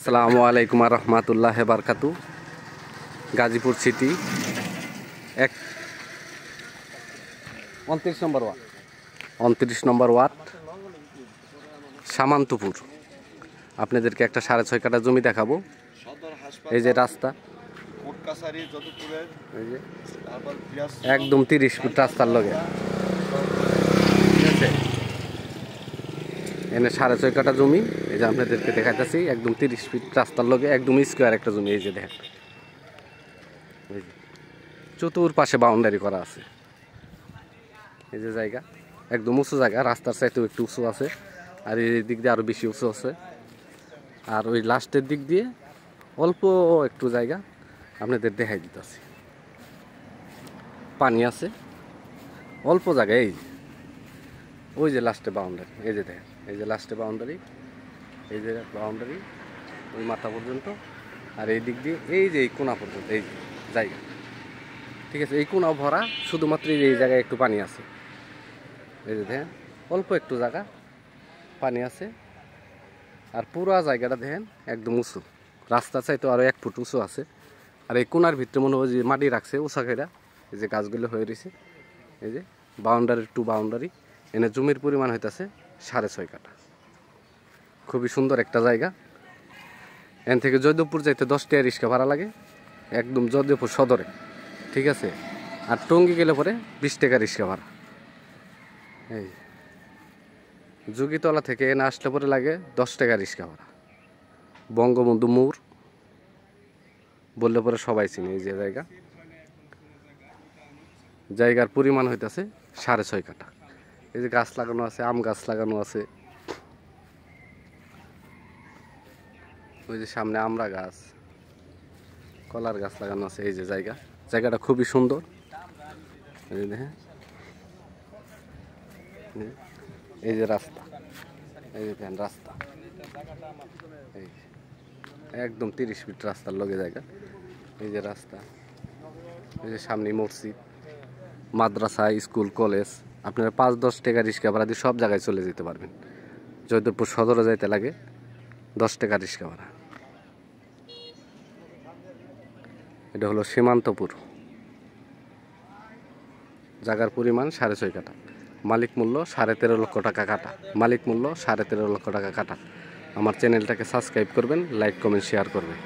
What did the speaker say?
আসসালামু আলাইকুম রহমতুল্লাহ বারকাতু। গাজীপুর সিটি 29 নম্বর ওয়ার্ড সামান্তপুর। আপনাদেরকে একটা 6.5 কাঠা জমি দেখাবো। এই যে রাস্তা, একদম 30 ফুট রাস্তার লগে, ঠিক আছে। এনে 6.5 কাঠা জমি, এই যে আপনাদেরকে দেখাইতেছি, একদম 30 ফিট রাস্তার লগে, একদম স্কোয়ার একটা জমি। এই যে দেখেন, চতুর্পাশে বাউন্ডারি করা আছে। এই যে জায়গা, একদম উঁচু জায়গা, রাস্তার চাইতেও একটু উঁচু আছে, আর এই দিক দিয়ে আরো বেশি উঁচু আছে। আর ওই লাস্টের দিক দিয়ে অল্প একটু জায়গা আপনাদের দেখাই দিতেছি, পানি আছে অল্প জায়গায়। এই ওই যে লাস্টে বাউন্ডারি, এই যে দেখেন, এই যে লাস্টে বাউন্ডারি, এই যে বাউন্ডারি ওই মাথা পর্যন্ত। আর এই দিক দিয়ে এই যে এই কোনা পর্যন্ত এই জায়গা, ঠিক আছে। এই কোনাও ভরা, শুধুমাত্র এই জায়গায় একটু পানি আছে। এই যে দেখেন, অল্প একটু জায়গা পানি আছে। আর পুরো জায়গাটা দেখেন একদম উঁচু, রাস্তা চাইতে আরও 1 ফুট উঁচু আছে। আর এই কোনার ভিতরে মনে হয় যে মাটি রাখছে উঁচা খেরা, এই যে গাছগুলো হয়ে রয়েছে। এই যে বাউন্ডারি টু বাউন্ডারি, এনে জমির পরিমাণ হইতেছে 6.5 কাঠা। খুবই সুন্দর একটা জায়গা। এখান থেকে জয়দেবপুর যাইতে 10 টাকা রিক্সা ভাড়া লাগে, একদম জয়দেবপুর সদরে, ঠিক আছে। আর টঙ্গী গেলে পরে 20 টাকা রিক্সা ভাড়া। এই যোগীতলা থেকে এনে আসলে পরে লাগে 10 টাকা রিক্সা ভাড়া। বঙ্গবন্ধু মোড় বললে পরে সবাই চিনে। এই যে জায়গার পরিমাণ হইতেছে 6.5 কাঠা। এই যে গাছ লাগানো আছে, আম গাছ লাগানো আছে, ওই যে সামনে আমড়া গাছ, কলার গাছ লাগানো আছে। এই যে জায়গাটা খুবই সুন্দর। এই যে দেখেন, এই যে রাস্তা, এই যে দেখেন রাস্তা, এই একদম 30 ফিট রাস্তার লগে জায়গা। এই যে রাস্তা, এই যে সামনে মসজিদ, মাদ্রাসা, স্কুল, কলেজ। আপনারা 5-10 টাকা রিক্সা ভাড়া দিয়ে সব জায়গায় চলে যেতে পারবেন। জয়দেবপুর সদরে যাইতে লাগে 10 টাকা রিক্সা ভাড়া। এটা হলো সীমান্তপুর। জায়গার পরিমাণ 6.5 কাঠা। মালিক মূল্য 13.5 লক্ষ টাকা কাটা। মালিক মূল্য 13.5 লক্ষ টাকা কাটা। আমার চ্যানেলটাকে সাবস্ক্রাইব করবেন, লাইক কমেন্ট শেয়ার করবেন।